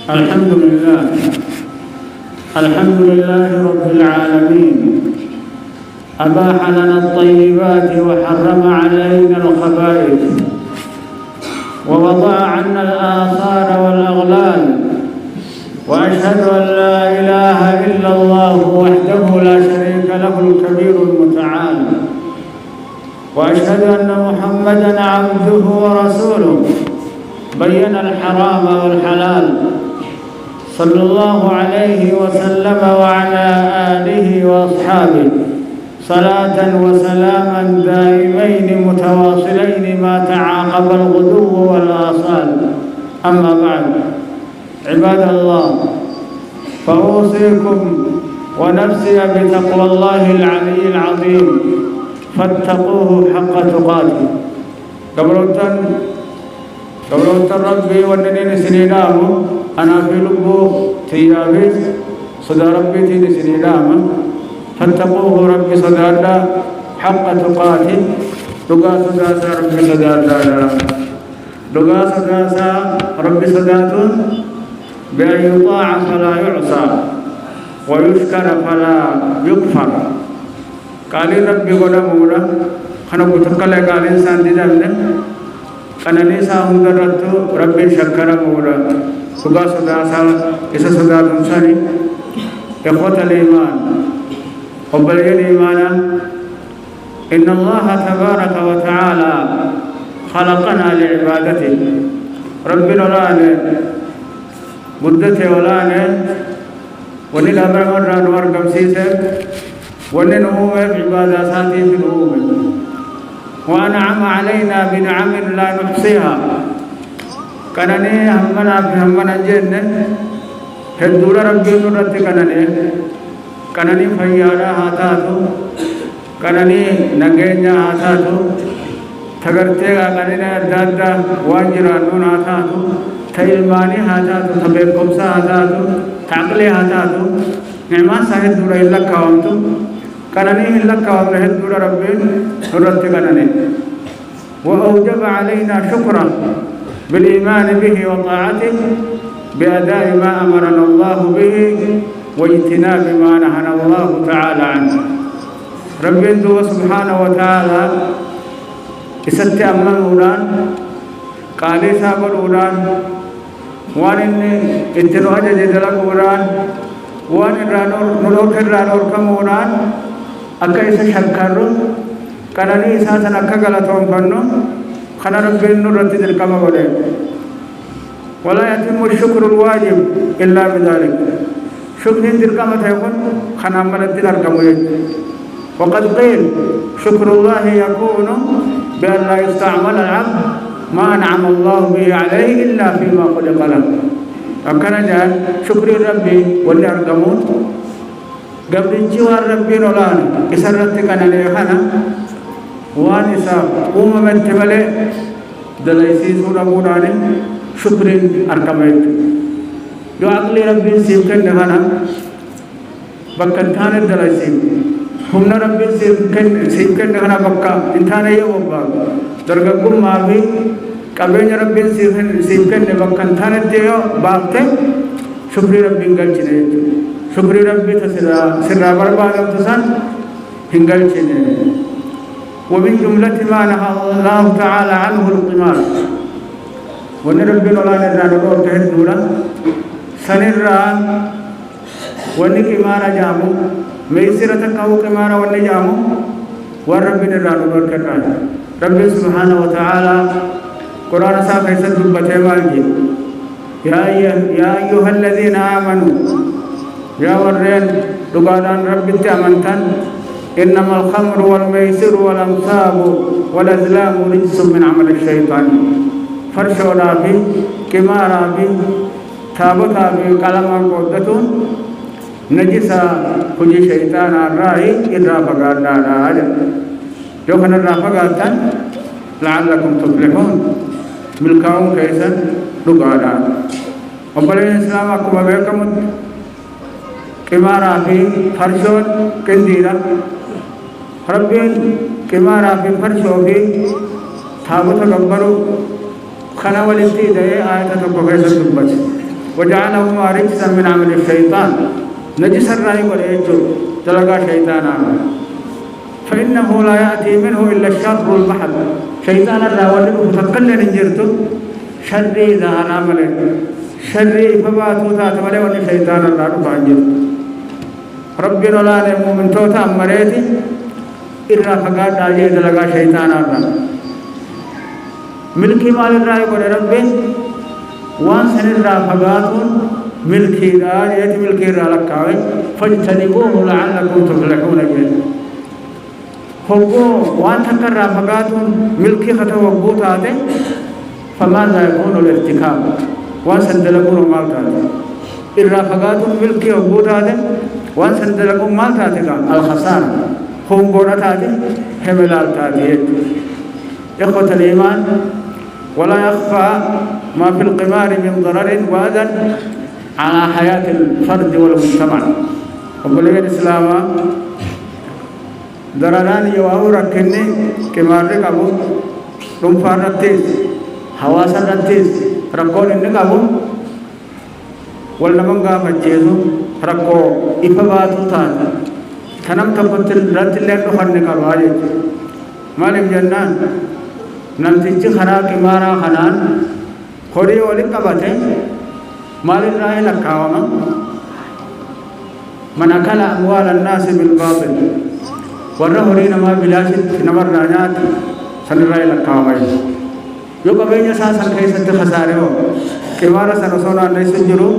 الحمد لله. الحمد لله رب العالمين. أباح لنا الطيبات وحرم علينا الخبائث، ووضع عنا الآثار والأغلال، وأشهد أن لا إله إلا الله وحده لا شريك له الكبير المتعال، وأشهد أن محمدًا عبده ورسوله بين الحرام والحلال، صلى الله عليه وسلم وعلى آله وأصحابه صلاة وسلاما دائمين متواصلين ما تعاقب الغدو والآصال. أما بعد، عباد الله، فأوصيكم ونفسي بتقوى الله العلي العظيم، فاتقوه حق تقاته. قبلوتن ربي وننين سنينام أنا في لبو تيابيس صدى ربي تين سنينام، فاتقوه ربي صدى حق تقاته. دقا صدى ربي صدى دقا صدى ربي صدى بأن يطاع فلا يعصى ويشكر فلا يكفر. قال ربي قدمونا خنا بتقل قال إنسان ديدامنا kanani sa hundaratu rabbi shakkara mura suga sada sa isa sada tumsani ikhwata al-iman وبلغ إيمانا إن الله تبارك وتعالى خلقنا لعبادته. ربنا ولانا مدته ولانا ونل أمر مرة نور كمسيسة وننهوم عبادة ساتي في الهوم، وأنعم علينا بنعم لا نحصيها. كنني همنا في همنا جنة هدور ربي نورت كنني فيارا هاتاتو كنني نجينا هاتاتو تغرتيغا كنني دادا وانجرانون هاتاتو تيلماني هاتاتو تبيكمسا هاتاتو تعقلي هاتاتو نعما ساهد دورا إلا كوامتو كنني إلا كوام رهد دورا ربي نورت كنني. وأوجب علينا شكرا بالإيمان به وطاعته بأداء ما أمرنا الله به واجتناب ما نهانا الله تعالى عنه. رب دو سبحانه وتعالى إسات أمام أولان قالي سابر أولان وان إنتنو أجد دلق أولان وان نلوك الرانور كم أولان أكا إسا شكر كانني إساسا أكا غلطهم فنو خنا رب نورت دلقم أولان. ولا يتم الشكر الواجب إلا بذلك. شكر دلقم تيكون خنا ملت دلقم. وقد قيل شكر الله يكون بأن لا يستعمل العبد ما أنعم الله به عليه إلا فيما خلق له. أكنا جان شكر ربي واللي أرقمون قبل جوار ربي نولان إسرت كان ليخنا وان إساب من تملي دلائسي سورة موراني شكر أرقمت. جو أقل ربي سيبكن نخنا بكن ثاني دلائسي هم ربي سيبكن نخنا بكا انتاني يوبا درغقم مابي قبل ربي سيبكن بكن ثاني تيو باقته شكر ربي انقلچنه شكر ربي تسرى بربادم تسان انقلچنه. ومن جملة ما نهى الله تعالى عنه القمار. ونربي ولا نرانور تهدولا سنرى ونكمار جامو ميسرة كاو كمار ونجامو وربي نرانور كران. ربي سبحانه وتعالى قرآن صاحب حسد بتمالجي يا أيها الذين آمنوا يا ورين دقادان ربي تأمنتن إنما الخمر والميسر والأنصاب والأزلام رجس من عمل الشيطان. فرشونا بي كمارا بي تابتا بي كلام قدتون نجسا كجي شيطان الرأي إذا فقادنا راجع جو خنا رافقاتن لعلكم تفلحون ملكاهم كيسا دقادان. وبلغ الإسلام أكما بيكم كمارا بي فرشون كنديرا ربين كمارا بي فرشو بي تابتا قبرو خنا ولدتي ده آية تبقى كيسا دبت وجعلهما رجسا من عمل الشيطان نجس الرأي والإيجو تلقى شيطانا فإنه لا يأتي منه إلا الشر المحض شيطان الراولد متقلل انجرته شر إذا هنامل شر فباتو تاتمل ون شيطان الرادو فانجر ربنا لا نمو من توتا أمريتي إرى فقاد داجي تلقى شيطان الرادو ملكي مال الرأي قول ربي وان سن الرأي فقاتون ملكي رأي يتي ملكي رأي لكاوي فاجتنبوه لعلكم تفلحون به هو وان تكرر فقاتون ملكي خطوة تاتي فماذا يكون الارتكاب وان سندلقون مال تاتي إرى فقاتون ملكي تاتي وان سندلقون مال تاتي الخسارة هم قولة تاتي حملال تاتي إخوة الإيمان ولا يخفى ما في القمار من ضرر وأذى على حياة الفرد والمجتمع وبلغ الإسلام ضرران يواهو ركني قمار ركبو رنفار رتيس حواسا رتيس ركون إنقبو والنمنغا مجيزو ركو إفباتو تان تنم تبتل رت اللي نخرنك الواجد مالك جنان نمتيجي خرا قمارا خنان خوري ولي قبته مال الرأي لكاوما من أكل أموال الناس بالباطل ورهورين ما بلاشت نمر رانات سن الرأي لكاوما يوكا بين ساسا كيسة خساره قمارا سنسونا نيس جرو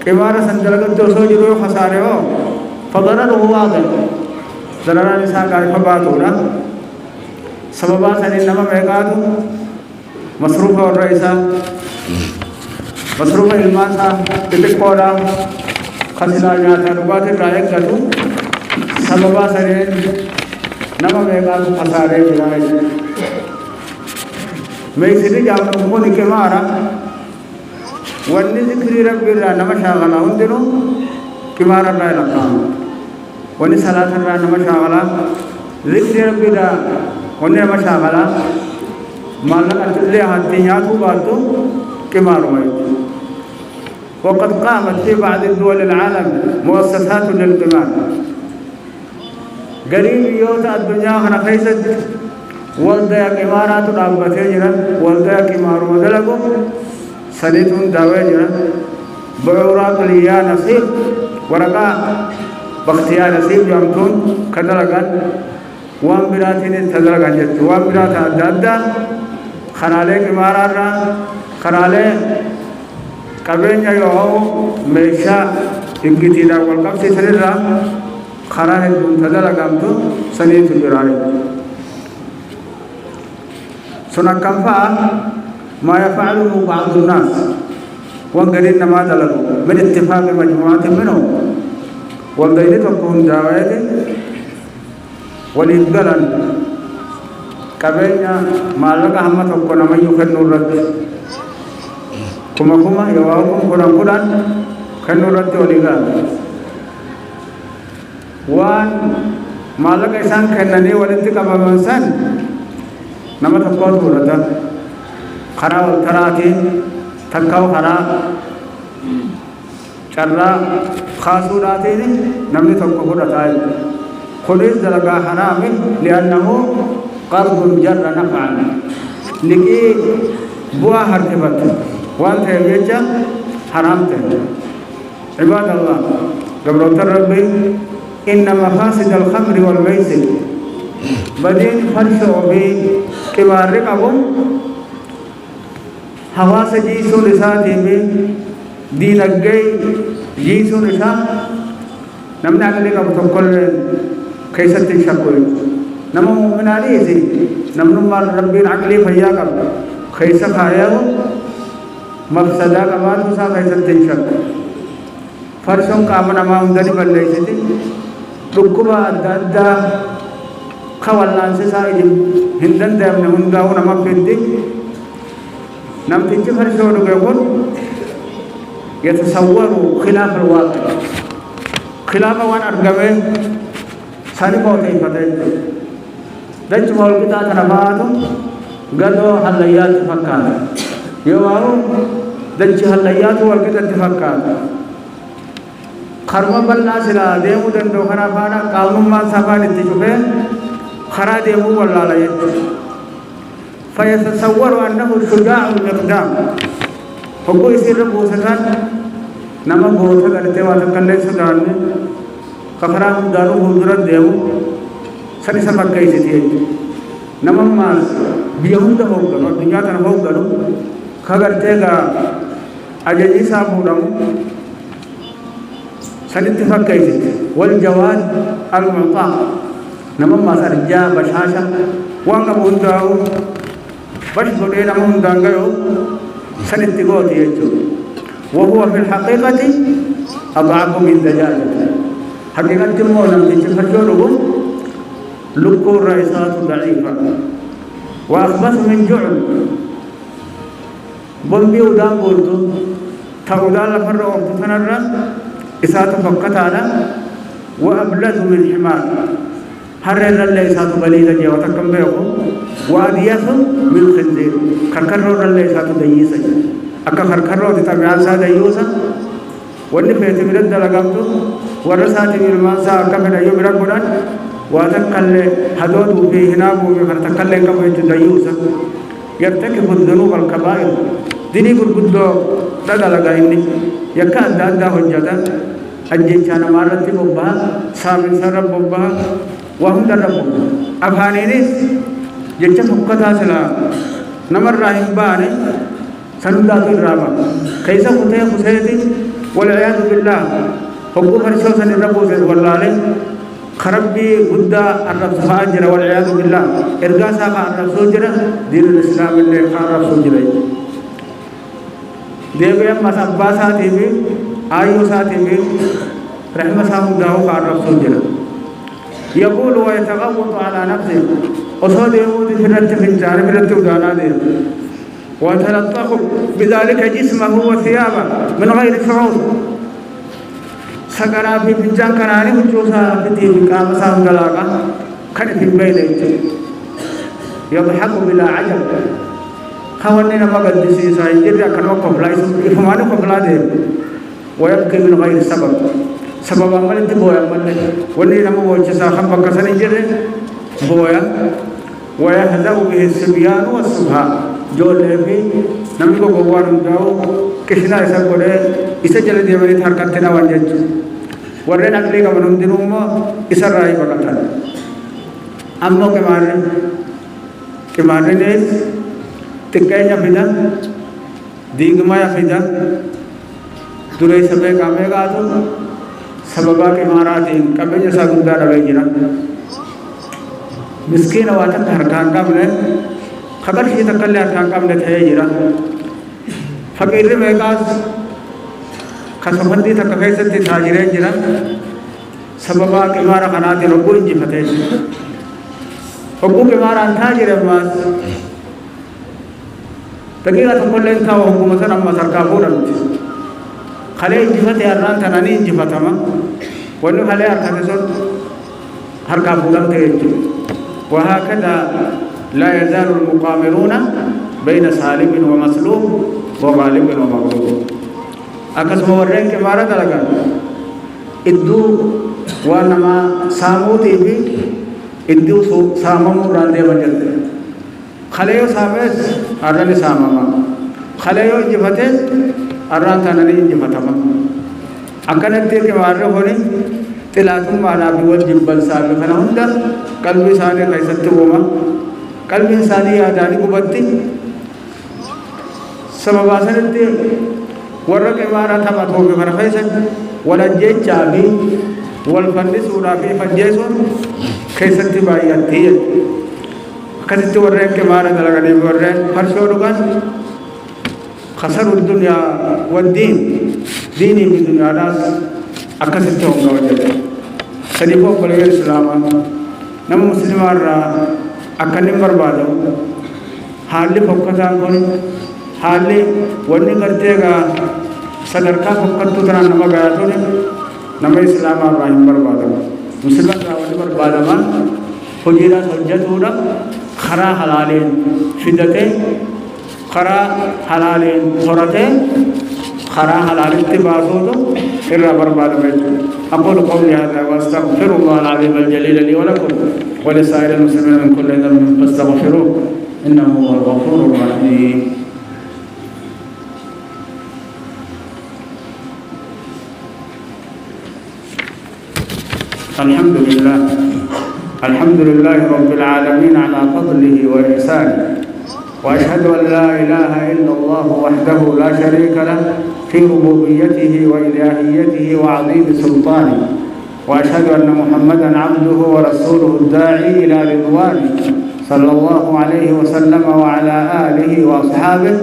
قمارا سندلقت دوسو جرو خساره فضرره واضح ضرران إسان قائفة باتونا سببا سنين نما ميقاتو مصروف اور رئيسا مصروف الماسا تتقولا خسلا جاتا نبات رائق جاتو سببا سنين نما ميقاتو خسارے جرائے میں سنی جامعہ مکونی کے مارا ونی ذکری رب اللہ نما شاغلا اندنو کمارا رائے لکھاں ونی صلاة اللہ نما شاغلا ذکری رب اللہ وني مشاغلا مالك أتلي هاتيات وباتو كماروي وقد قامت في بعض الدول العالم مؤسسات للقمار قريب يوتا الدنيا خنا خيست والديا كمارات رابطة جرا والديا كمار ودلقو سنتون داوي جرا بعورات ليا نصيب ورقا بختيا نصيب يمتون كدلقان وان براتين تدرج عنجت وان برات أدادا خنالة كمارا خنالة كبرين يوهو ميشا إبكتيلا والقب سيسرلا خنالة تدرج عنتو سنين تجراري سنة كمفا ما يفعله بعض الناس وانقرين نما دلقوا من اتفاق مجموعات منهم والدين تكون دعوات وليبقلن كبينا مالك أحمد وكنا ما يخن الرد كما يواهم كنا خن الرد وليقال وان مالك إنسان خنني ولنتك بمنسان نما تقول الرد خرا تراتي تكاو خرا شرّا خاصوراتي نمني تقول الرد خليل دلقا حرام لأنه قرض جر نفعا لكي بوا هرتبت وانت يجا حرامت عباد الله قبل ربي إن مفاسد الخمر والميسر بدين فرشو بي كبار رقبهم حواس جيسو لساتي بي دين الجي جيسو لسا نمنا لك بتقول كيف تشكوي نمو من عليه نمو مال ربي عقلي فيا قبل كيف خايا مفسدا كمان مسا كيف تشك فرشون كامنا ما عندني بلّي سيدي ركوبا دادا خوالان سيسايد هندن دام نمونغاو نما فيدي نم تيجي فرشون ركوبون يتصوروا خلاف الواقع خلاف وان أرجمه سالي بوتي فتاة دج مول kita تنباتو غدو حليات فكان يوارو دجها الليات والكتة تفكات خرم بلنا سلا ديمو دندو خنا فانا قانون ما سافان اتشوفه خرا ديمو والله لا يد فيتصور أنه شجاع المقدام هو يصير بوسطان نما بوسط قرتي واتكلم سدان خرام دارو هندرة ديمو سني سفر كيسيتي نما ما بيهون ده هو كانوا الدنيا كانوا هو كانوا خبرتي كا أجنبي سافورام سني سفر كيسيتي والجواد المعطى نما ما سرجع بشاشة وانك بونداو بس بدي نما هندانغيو سني تقولي يجو وهو في الحقيقة أضعف من دجاجة حقيقة مولا تجفرجونه لكو الرئيسات ضعيفة وأخبث من جعل بمبي ودان بولتو تاودان لفر وقت فنرى إسات فقط على وأبلد من حمار حرر الله إسات بليدا جي وتكم بيكم وأديث من خنزير كركرر الله إسات ديسا أكا كركرر تتبعان سا ديوسا واني فيتي من الدلقامتو ورساتي من المانسا أكا من أيوم رقودان واتكل حدود في هناب وفتكل كم يتديوسا يرتكب الذنوب الكبائر ديني قرقدو تدلقا إني يكاد دادا حجتا أجيشانا مارتي ببها سامن سرب ببها وهم درب أفانينيس جيشا فقطا سلا نمر راهم باني سندات الرابع كيسا فتح خسيتي والعياذ بالله حقو فرشو سن ربو سيد والله خربي غدا الرب فاجر والعياذ بالله ارغا ساقا الرب سوجرا دين الاسلام اللي خرب سوجرا देवे मसब्बा साथी भी आयु साथी भी रहमत साहब दाव कारब सोजरा यकूल व यतगव्वत अला नफ्से उसो देवो फिरत फिंचार फिरत उदाना दे وتلطخ بذلك جسمه وثيابه من غير شعور سكنا في فنجان كناني وجوسا في قام سام دلاغا كن في بينه يضحك بلا عجب خواننا مقدسي سايجر كانوا قبلاي فمانو قبلاده ويبكي من غير سبب عمل تبويا عمل ولي نمو وجسا خم بكسني جره بويا ويهزأ به الصبيان والسبحان जो लेवी नमी को भगवान जाओ किसना ऐसा करे इसे चले दिया मेरी थार करते ना वांजे वर्रे नकली का बनूं दिनों में इसे राही पकड़ता अम्मों के मारने ने तिक्के या फिदा दीगमा या फिदा दुरे सबे कामेगा तो सबबा के मारा दिन कभी जैसा गुंडा रवे गिरा मिस्किन वाचक हर कांका बने खबर ही तकल्ले अरकान काम ने थे जिरा फकीर में काज खसबंदी तक कैसे थी थाजिरे जिरा सबबा के मारा खनाते रब्बु इंजी फते रब्बु के मारा अंथा जिरे मास तकीला तकल्ले था वो हुकूमत अम्मा सरकार बोरन खले इंजी फते अरनान तनानी इंजी फतमा वनु खले अरकाते सो हर का बुलंद थे वहाकदा لا يزال المقامرون بين سالم ومسلوب وغالب ومغلوب أكس مورين के मारा दलगा इद्दू वानमा सामूती भी इद्दू साममु रांदे बजते खलेयो साबेस अरने साममा खलेयो जिफते अरन तननी जिफतमा अकनते के मारे होने तिलातुम माना भी वो जिब्बल साल खना हुंदा कल्बी साने कैसते बोमा कल्ब इंसानी आजादी को बत्ती समवासनते वर्र के मारा था बातों के मरफ़े से वलज्जे चाबी वलफंडिस उड़ाफी फंजेसों कैसती बाई आती है कसित वर्रे के मारा दलगने वर्रे फर्शोरुगन खसर दुनिया वद्दीन दीनी भी दुनिया दास अकसित होगा वजह सलीबों पर इस्लाम नम मुस्लिमारा अकने बर्बाद हाली फोकस आगोनी हाली वन्नी करतेगा सदर का फोकस तो तना नम गया तो ने नम इस्लाम और राहिम बर्बाद मुस्लिम का वन्नी बर्बाद मान फुजीरा सज्जत होना खरा हलालें फिदते خرا حلال صورتين خرا حلال اتباعه إلا برباد بيت. أقول قولي هذا وأستغفر الله العظيم الجليل لي ولكم ولسائر المسلمين من كل ذنب فاستغفروه إنه هو الغفور الرحيم. الحمد لله رب العالمين على فضله وإحسانه، وأشهد أن لا إله إلا الله وحده لا شريك له في ربوبيته وإلهيته وعظيم سلطانه، وأشهد أن محمدا عبده ورسوله الداعي إلى رضوانه صلى الله عليه وسلم وعلى آله وأصحابه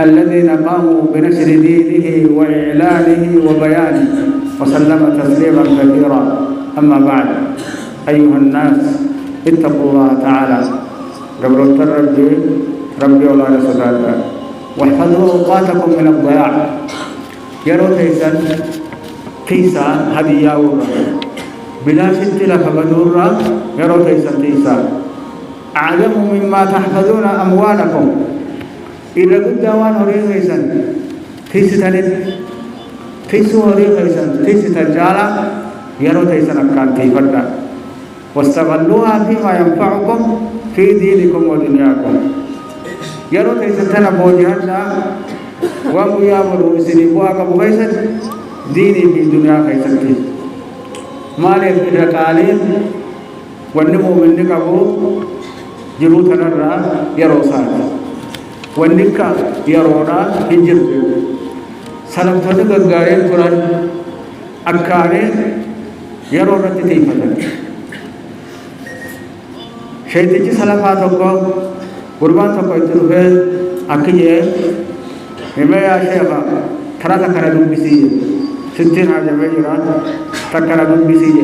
الذين قاموا بنشر دينه وإعلانه وبيانه وسلم تسليما كثيرا. أما بعد، أيها الناس اتقوا الله تعالى قبل ربي ولا رسولك واحفظوا أوقاتكم من الضياع. يرو تيسن تيسا هدية ورا بلا ست لك بدورا يرو تيسن تيسا أعلم مما تحفظون أموالكم إذا قد وان هريق تيسن تيستن تيسو هريق تيسن تيستجالا يرو تيسن أكان تيفتا واستغلوها فيما ينفعكم في دينكم ودنياكم. يرو تيسن بوجهنا وأبويا ورسلي بوها كبويسة ديني في الدنيا كيسكتي مالي الرقالين والنمو من نكبو جلوتنا الرا يروسات والنكا يرونا هنجر سلام تدق الغارين قرآن أكارين يرونا تتيفتا شيطيجي سلاماتكو قربان تكو اتنفل أكيه إما يا شيخ ترى تكره دم بسيء ستين هذا بيجرا تكره دم بسيء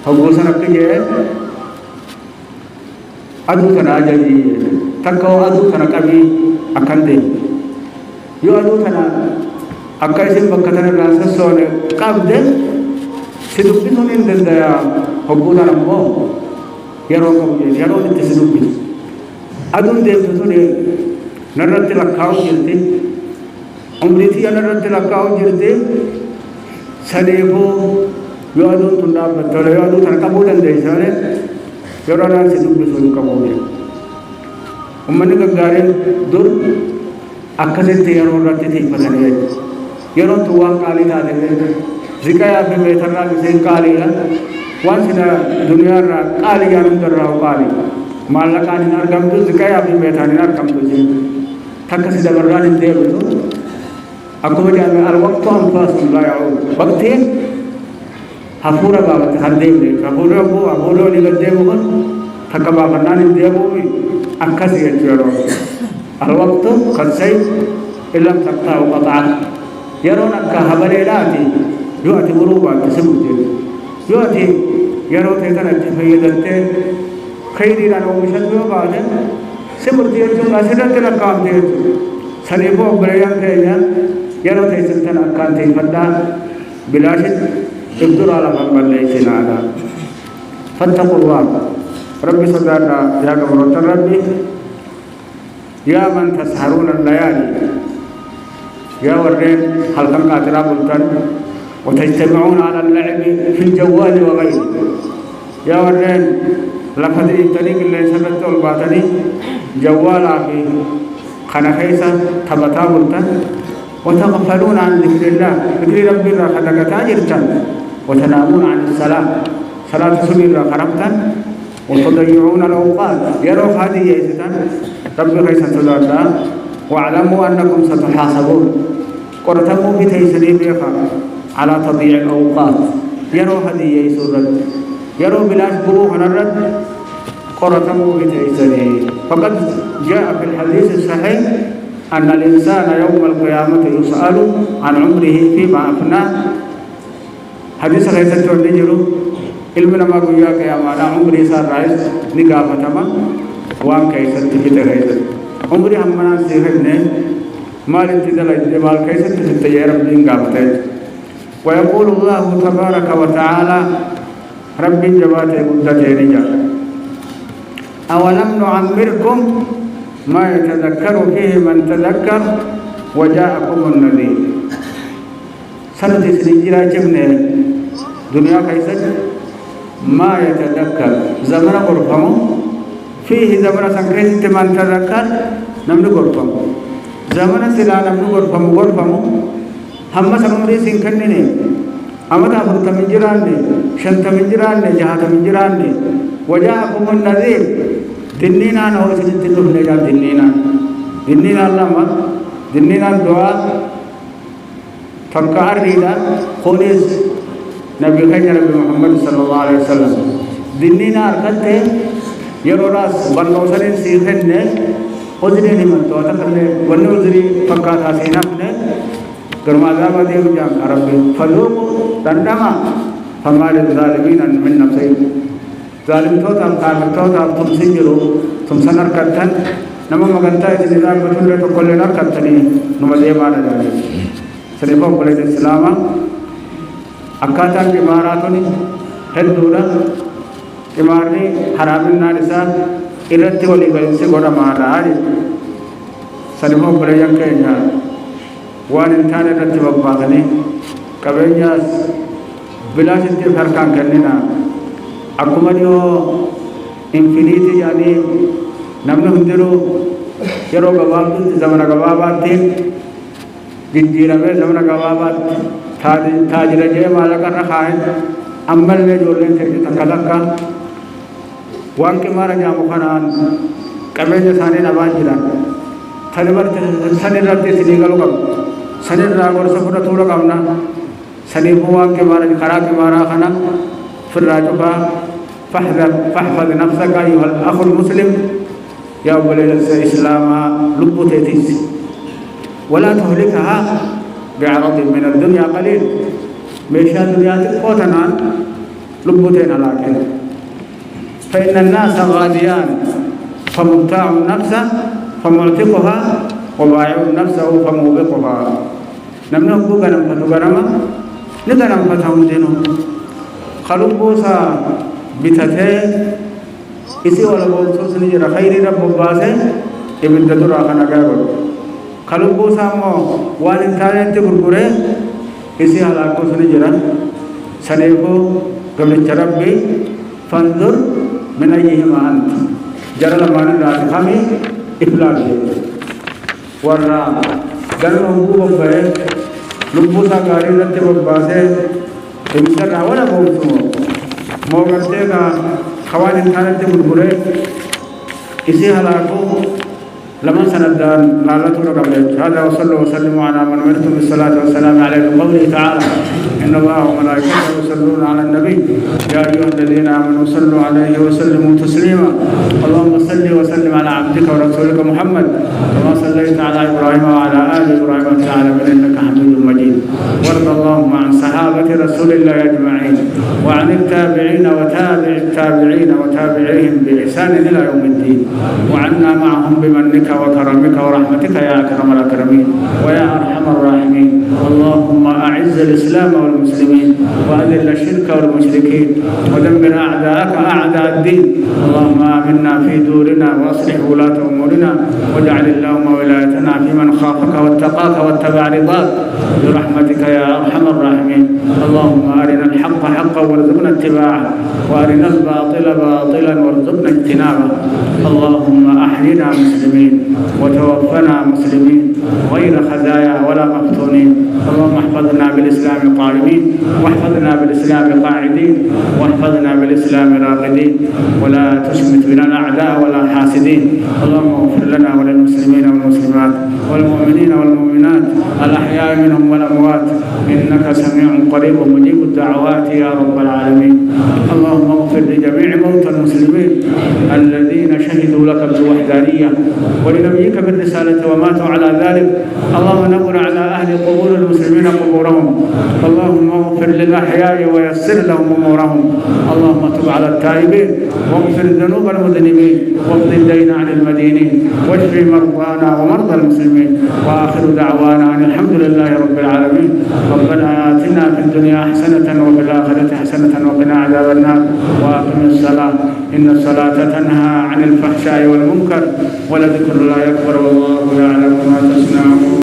هو سنة كيه أدو تنا جدي تكوا أدو تنا كبي أكندي يو أدو تنا أكايسين بكتنا راس سونة كابدة سيدوبي سونين دندا هو تنا مو يارو كابدة يارو نت سيدوبي أدو ديم سونة نرد لكاو جلدي أمريتي نرد لكاو جلدي سنيبو يوادون تنداب بتوله يوادون تنكابودن ديسانه يورانا سيدوب بسون كابودن أمني كعارين دور أكثر تيارون راتي تي فسنيه يورون توان كالي نادله زكايا بمثرنا بسين كاليا وانسنا دنيا را كالي جانم درراو كالي مالنا كالي ناركم تو زكايا بمثرنا ناركم تو جي تكسي دبران انتهى بتو أكو بجانب الوقت أنفاس لا يعود وقتين هفورا بابا تخدم لي هفورا بو هفورا لقدام بو تكبا بنان انتهى بو أكسي يجرو الوقت قد سيد إلا تقطع وقطعا يرون أكا هبريلاتي يؤتي مروبا تسبوتي يؤتي يرون تيتنا تفيدلتي خيري لنا ومشد بابا سمرتي يجون أسرت لكام تيجو سنيبو بريان تيجان يرو تيسنتنا كان تيفدا بلاشد ابدر على من ليسنا على فاتقوا الله ربي صدرنا يا قبرت ربي يا من تسهرون الليالي يا ورين حلقا قاتلا بلتن وتجتمعون على اللعب في الجوال وغيره يا ورين لفظي طريق اللي سبت والباطني جوالا في خنخيسة تبتا بلتن وتغفلون عن ذكر الله ذكر ربي الله خدقتا جرتن وتنامون عن الصلاة صلاة سبيل الله خربتن وتضيعون الأوقات يروا هذه يئستن ربي خيسة الله واعلموا أنكم ستحاسبون قرتموا في تيسري بيخا على تضييع الأوقات يروا هذه يئسون يروا بلاش بروح نرد قرتموا في تيسري فقد جاء في الحديث الصحيح أن الإنسان يوم القيامة يسأل عن عمره فيما أفناه حديث خيسة تردجروا علمنا ما قوياك يا مانا عمري صار رئيس نقافة تما وان كيسة تفيد خيسة عمري همنا سيخبنا مال انتدال اجدمال كيسة تفيد يا رب نقافة ويقول الله تبارك وتعالى رب جبات مدتين جاء أولم نعمركم ما يتذكر فيه من تذكر وجاءكم النذير سنة سنجرا جبنة دنيا كيسج ما يتذكر زمن غرفه فيه زمن سكرت من تذكر نمن غرفه زمن سلا نمن غرفه هم سنمري سنكنني أمدا فرت من جيراني شنت من جيراني جهات من جيراني وجاءكم النذير دنينا نهو سنتلو نجا دنينا الله ما دنينا الدعاء فكار ريدا خونيس نبي خير نبي محمد صلى الله عليه وسلم دنينا أركته يروراس بنوسرين سيرهن وزني نمن تو تكلم بنوزري فكار حسينا بنه كرماذا بديم جام عربي فلوق دندما فمال الظالمين من نفسه ظالم توتا كافر توتا تم سنجرو تم سنر كتن نما مغنتا إذا بتقول له تقول لنا كتني نما ديه ما نجاري سنبه بلاد الإسلام أكثر كماراتوني هالدورة كمارني حرامين نارسا إرتي ولي غيرسي غورا ماراري سنبه بلاد ينكينيا وان انتان رتي بباغني كبينياس بلا شنتي فرقان كننا أكمليو إنفينيتي يعني نمن هندرو يرو غوابت زمن غوابات جنجيرا में زمن غوابات تاجر جه माला कर रखा है अम्बल में जोड़ने थे तकलक का वांग के मारा जामु खानान कमे जसाने नवाज जिला थलवर थनेरते सिनिगलो का सने रागोर सफर थोड़ा कम ना सने बुआ के मारा खरा के मारा खाना फिर राजो का फहफद नफ्सा का युहल अखुल मुस्लिम या बोले इस्लाम लुब्बते थीस वला तुहलिकहा بعرض من الدنيا قليل ميشا دنيا تقوتنا لبتين لكن فإن الناس غاديان فمبتاع النفس فمعتقها وبايع النفس فموبقها نمنه بغنم فتغنم ندنم فتهمدنه خلقوسا بتته इसी वाला बोल सोचने जरा खैरी रब बासे इबन तदुरा खाना क्या करो खलुको सामो वालिन थाने ते गुरगुरे इसी हालात को सुने जरा सने को कबले चरब भी फंजुर मिना ये हिमांत जरा लमाने रात खामी इफलाक दे वरना गन्नो हुआ बे लुब्बुसा गाड़ी रत्ते बबासे इमसर रावला बोल सुनो मोगरते का खवालिन थाने ते गुरगुरे इसी हालात को لمن سندان لا لا ترى قبل هذا وصلوا وسلموا على من أمرتم بالصلاة والسلام عليه قوله تعالى إن الله وملائكته يصلون على النبي يا أيها الذين آمنوا صلوا عليه وسلموا تسليما اللهم صل وسلم على عبدك ورسولك محمد كما صليت على إبراهيم وعلى آل إبراهيم في العالمين إنك حميد مجيد وارض اللهم عن صحابة رسول الله أجمعين وعن التابعين وتابع التابعين وتابعيهم بإحسان إلى يوم الدين وعنا معهم بمنك وكرمك ورحمتك يا أكرم الأكرمين ويا أرحم الراحمين اللهم أعز الإسلام والمسلمين وأذل الشرك والمشركين ودمر أعداءك أعداء الدين اللهم آمنا في دورنا وأصلح ولاة أمورنا واجعل اللهم ولايتنا في من خافك واتقاك واتبع رضاك برحمتك يا أرحم الراحمين اللهم أرنا الحق حقا وارزقنا اتباعه وأرنا الباطل باطلا وارزقنا اجتنابه اللهم أحينا مسلمين وتوفنا مسلمين غير خزايا ولا مفتونين اللهم احفظنا بالإسلام قائمين واحفظنا بالإسلام قاعدين واحفظنا بالإسلام راقدين ولا تشمت بنا الأعداء ولا حاسدين اللهم اغفر لنا وللمسلمين والمسلمات والمؤمنين والمؤمنات الأحياء منهم والأموات إنك سميع قريب مجيب الدعوات يا رب العالمين اللهم اغفر لجميع موتى المسلمين الذين شهدوا لك بالوحدانية ولنبيك بالرسالة وماتوا على ذلك اللهم نور على أهل قبور المسلمين قبورهم اللهم اغفر للأحياء ويسر لهم أمورهم اللهم تب على التائبين واغفر ذنوب المذنبين واقض الدين عن المدينين واشف مرضانا ومرضى المسلمين وآخر دعوانا أن الحمد لله رب العالمين ربنا آتنا في الدنيا حسنة وفي الآخرة حسنة حسنة وقنا عذاب النار وأقم الصلاة إن الصلاة تنهى عن الفحشاء والمنكر ولذكر الله أكبر والله يعلم ما تصنعون.